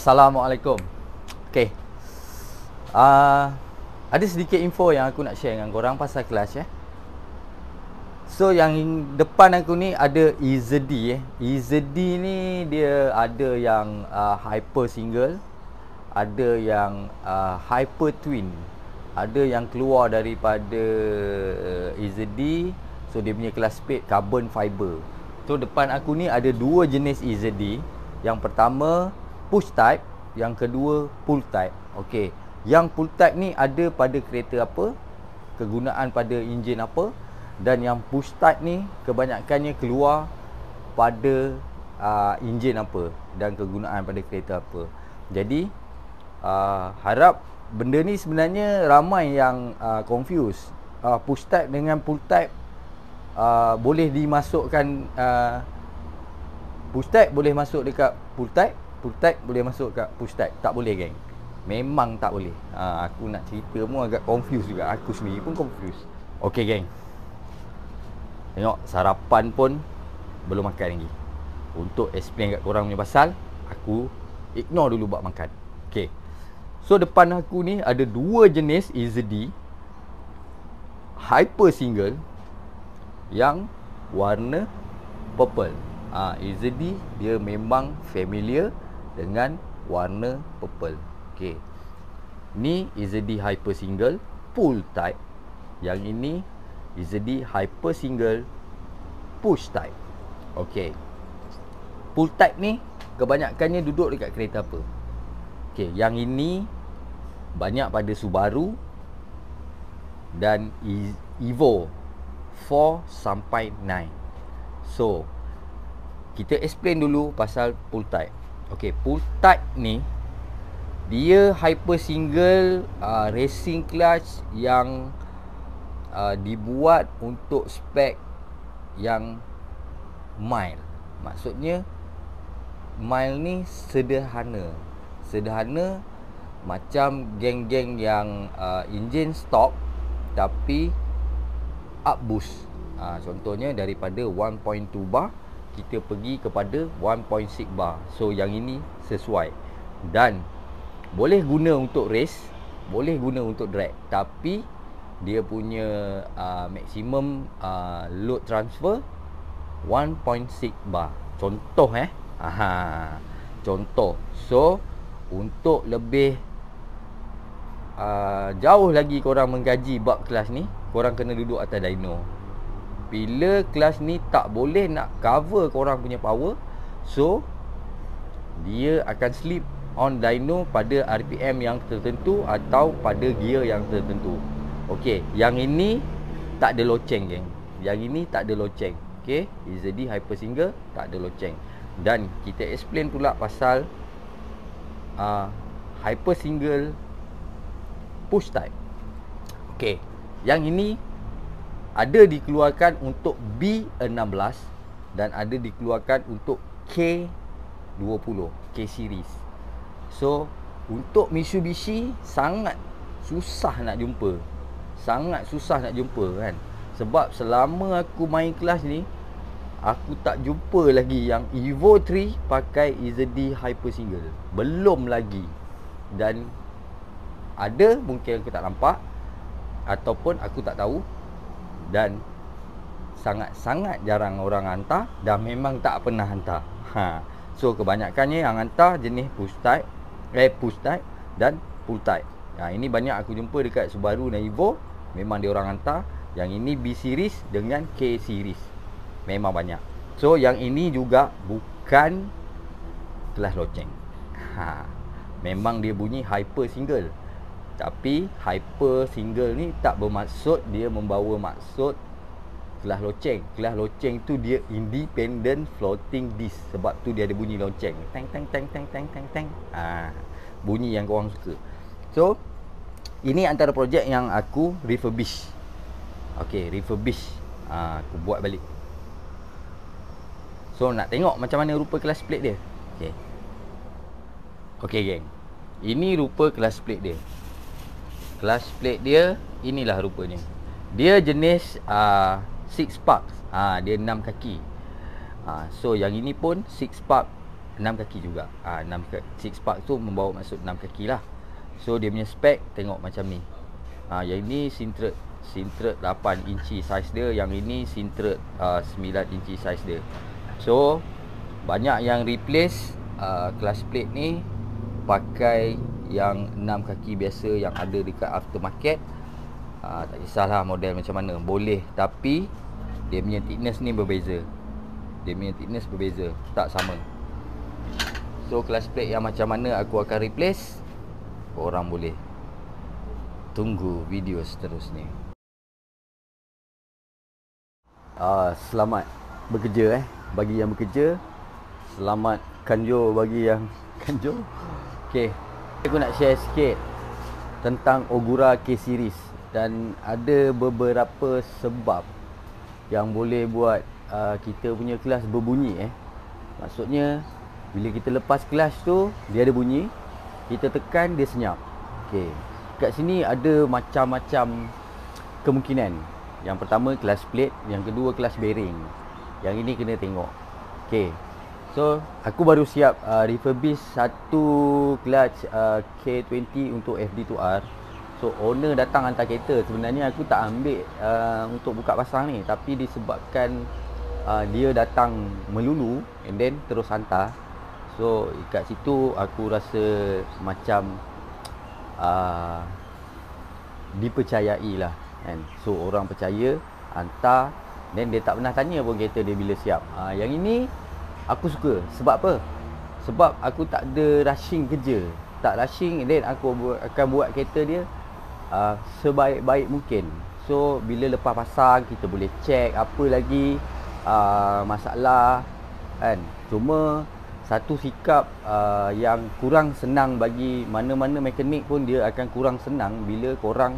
Assalamualaikum. Okay, ada sedikit info yang aku nak share dengan korang pasal kelas ya. So yang depan aku ni ada EZD EZD ni dia ada yang hyper single, ada yang hyper twin, ada yang keluar daripada EZD. So dia punya kelas spade carbon fiber. So depan aku ni ada dua jenis EZD. Yang pertama push type, yang kedua pull type. Okey, yang pull type ni ada pada kereta apa, kegunaan pada enjin apa, dan yang push type ni kebanyakannya keluar pada enjin apa dan kegunaan pada kereta apa. Jadi harap benda ni sebenarnya ramai yang confuse. Push type dengan pull type boleh dimasukkan, push type boleh masuk dekat pull type boleh masuk kat push type. Tak boleh geng, memang tak boleh. Aku nak cerita pun agak confuse juga, aku sendiri pun confuse. Okey geng, tengok sarapan pun belum makan lagi. Untuk explain kat korang punya pasal, aku ignore dulu buat makan. Okey, so depan aku ni ada dua jenis EZD hyper single yang warna purple. EZD dia memang familiar dengan warna purple. Okey, ni EZD hyper single pull type, yang ini EZD hyper single push type. Okey, pull type ni kebanyakannya duduk dekat kereta apa? Okey, yang ini banyak pada Subaru dan Evo 4 sampai 9. So kita explain dulu pasal pull type. Okey, pull type ni dia hyper single racing clutch yang dibuat untuk spek yang mild. Maksudnya mild ni sederhana macam geng-geng yang enjin stock tapi up boost. Contohnya daripada 1.2 bar kita pergi kepada 1.6 bar. So yang ini sesuai dan boleh guna untuk race, boleh guna untuk drag, tapi dia punya maximum load transfer 1.6 bar. Contoh contoh. So untuk lebih jauh lagi korang mengkaji bab kelas ni, korang kena duduk atas dyno. Bila kelas ni tak boleh nak cover korang punya power, so dia akan slip on dyno pada RPM yang tertentu atau pada gear yang tertentu. Okey, yang ini tak ada loceng geng. Yang ini tak ada loceng. Okey, EZD hyper single tak ada loceng. Dan kita explain pula pasal hyper single push type. Okey, yang ini ada dikeluarkan untuk B16 dan ada dikeluarkan untuk K20, K series. So untuk Mitsubishi sangat susah nak jumpa. Sangat susah nak jumpa kan. Sebab selama aku main kelas ni, aku tak jumpa lagi yang Evo 3 pakai EZD hyper single. Belum lagi. Dan ada mungkin aku tak nampak ataupun aku tak tahu, dan sangat-sangat jarang orang hantar dan memang tak pernah hantar. So kebanyakannya yang hantar jenis push type dan pull type. Ini banyak aku jumpa dekat Subaru dan Evo, memang dia orang hantar. Yang ini B series dengan K series, memang banyak. So yang ini juga bukan kelas loceng. Memang dia bunyi hyper single. Tapi hyper single ni tak bermaksud dia membawa maksud kelas loceng. Kelas loceng tu dia independent floating disc. Sebab tu dia ada bunyi loceng. Teng teng teng teng teng teng teng. Bunyi yang korang suka. So ini antara projek yang aku refurbish. Okey, refurbish. Aku buat balik. So nak tengok macam mana rupa kelas plate dia. Okey. Okey geng, ini rupa kelas plate dia. Kelas plate dia inilah rupanya. Dia jenis 6 spark. Dia 6 kaki. So yang ini pun 6 spark 6 kaki juga. 6 spark tu membawa maksud 6 kaki lah. So dia punya spek tengok macam ni. Yang ini Sintred 8 inci saiz dia, yang ini Sintred 9 inci saiz dia. So banyak yang replace clutch plate ni pakai yang 6 kaki biasa yang ada dekat aftermarket. Tak kisahlah model macam mana, boleh, tapi dia punya thickness ni berbeza. Tak sama. So clutch plate yang macam mana aku akan replace, korang boleh tunggu video seterusnya. Selamat bekerja bagi yang bekerja. Selamat kanjo bagi yang kanjo. Okay, aku nak share sikit tentang Ogura K-Series. Dan ada beberapa sebab yang boleh buat kita punya kelas berbunyi. Maksudnya bila kita lepas kelas tu, dia ada bunyi, kita tekan dia senyap. Okay, kat sini ada macam-macam kemungkinan. Yang pertama clutch plate, yang kedua clutch bearing. Yang ini kena tengok. Okay, so aku baru siap refurbish satu clutch K20 untuk FD2R. So owner datang hantar kereta. Sebenarnya aku tak ambil untuk buka pasang ni, tapi disebabkan dia datang melulu and then terus hantar. So kat situ aku rasa macam dipercayai lah kan. So orang percaya, hantar, then dia tak pernah tanya pun kereta dia bila siap. Yang ini aku suka. Sebab apa? Sebab aku tak ada rushing kerja. Tak rushing, and then aku akan buat kereta dia sebaik-baik mungkin. So bila lepas pasang, kita boleh check apa lagi masalah kan. Cuma satu sikap yang kurang senang bagi mana-mana mekanik pun, dia akan kurang senang bila korang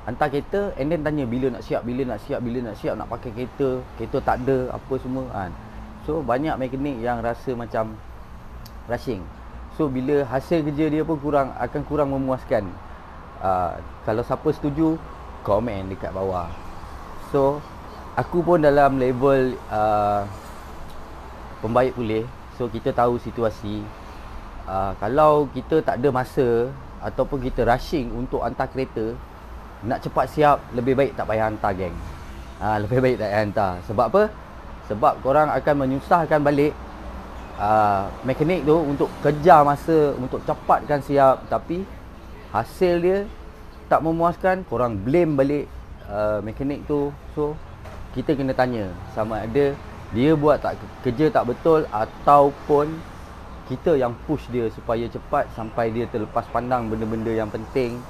hantar kereta and then tanya bila nak siap, nak pakai kereta tak ada apa semua kan. So banyak mekanik yang rasa macam rushing. So bila hasil kerja dia pun akan kurang memuaskan. Kalau siapa setuju, komen dekat bawah. So aku pun dalam level pembaik pulih. So kita tahu situasi. Kalau kita tak ada masa ataupun kita rushing untuk hantar kereta, nak cepat siap, lebih baik tak payah hantar, geng. Lebih baik tak payah hantar. Sebab apa? Sebab korang akan menyusahkan balik mekanik tu untuk kejar masa, untuk cepatkan siap, tapi hasil dia tak memuaskan, korang blame balik mekanik tu. So kita kena tanya sama ada dia buat kerja tak betul, ataupun kita yang push dia supaya cepat sampai dia terlepas pandang benda-benda yang penting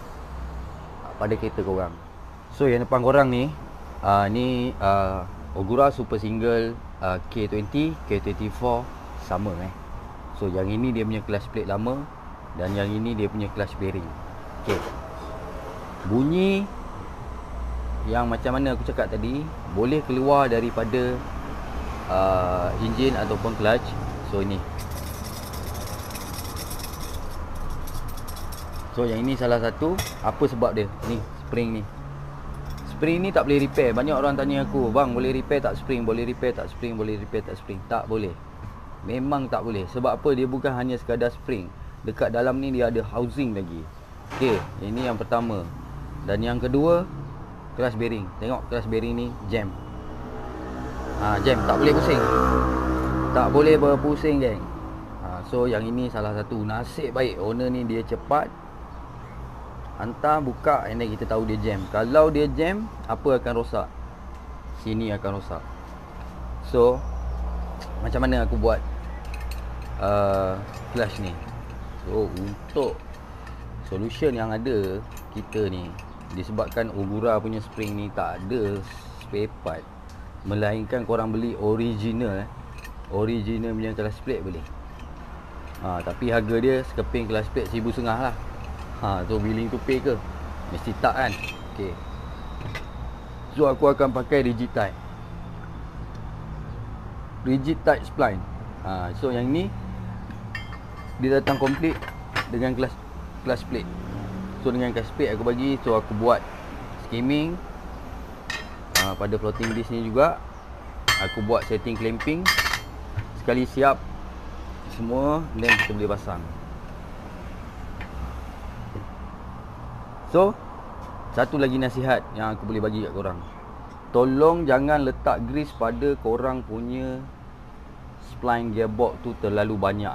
pada kereta korang. So yang depan korang ni, ni Ogura Super Single K20, K24 sama So yang ini dia punya clutch plate lama, dan yang ini dia punya clutch bearing. Okay, bunyi yang macam mana aku cakap tadi, boleh keluar daripada enjin ataupun clutch. So ini, so yang ini salah satu. Apa sebab dia? Ni spring ni. Spring ni tak boleh repair. Banyak orang tanya aku, bang boleh repair tak spring? Boleh repair tak spring? Boleh repair tak spring? Tak boleh. Memang tak boleh. Sebab apa? Dia bukan hanya sekadar spring. Dekat dalam ni dia ada housing lagi. Okay, ini yang pertama. Dan yang kedua, clutch bearing. Tengok clutch bearing ni jam. Jam, tak boleh pusing. Tak boleh berpusing, geng. So yang ini salah satu. Nasib baik owner ni dia cepat hantar, buka, and then kita tahu dia jam. Kalau dia jam, apa akan rosak? Sini akan rosak. So macam mana aku buat clutch ni? So untuk solution yang ada kita ni, disebabkan Ogura punya spring ni tak ada spare part, melainkan korang beli original original punya clutch plate boleh. Tapi harga dia sekeping clutch plate RM1,500 lah. So willing to pay ke? Mesti tak kan? Okay, so aku akan pakai rigid tight spline. So yang ni dia datang komplit dengan clutch plate. So dengan clutch plate aku bagi. So aku buat skimming pada floating disc ni juga. Aku buat setting clamping. Sekali siap semua, then kita boleh pasang. So, satu lagi nasihat yang aku boleh bagi kat korang. Tolong jangan letak grease pada korang punya spline gearbox tu terlalu banyak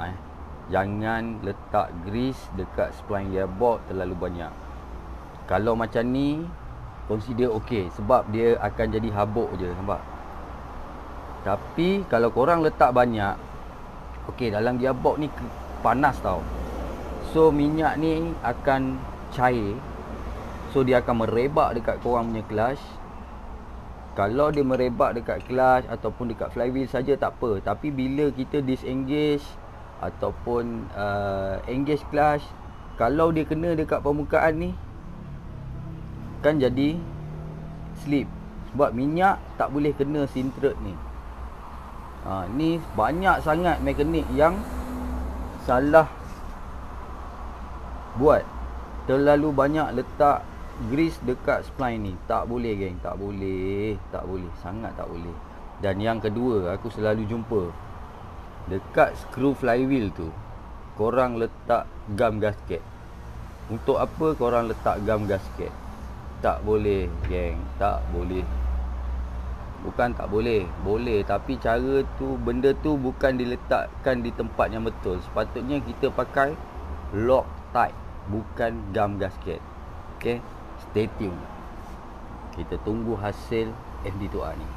Jangan letak grease dekat spline gearbox terlalu banyak. Kalau macam ni, consider okey sebab dia akan jadi habuk je, nampak? Tapi kalau korang letak banyak, okey, dalam gearbox ni panas tau. So minyak ni akan cair. So dia akan merebak dekat korang punya clutch. Kalau dia merebak dekat clutch ataupun dekat flywheel saja tak apa. Tapi bila kita disengage ataupun engage clutch, kalau dia kena dekat permukaan ni, kan jadi slip. Sebab minyak tak boleh kena sintrate ni. Ni banyak sangat mekanik yang salah buat. Terlalu banyak letak grease dekat spline ni. Tak boleh geng, tak boleh. Tak boleh, sangat tak boleh. Dan yang kedua, aku selalu jumpa dekat skru flywheel tu korang letak gum gasket. Untuk apa korang letak gum gasket? Tak boleh geng, tak boleh. Bukan tak boleh, boleh, tapi cara tu, benda tu bukan diletakkan di tempat yang betul. Sepatutnya kita pakai Loctite, bukan gum gasket. Okay, stay tune. Kita tunggu hasil MD2R ni.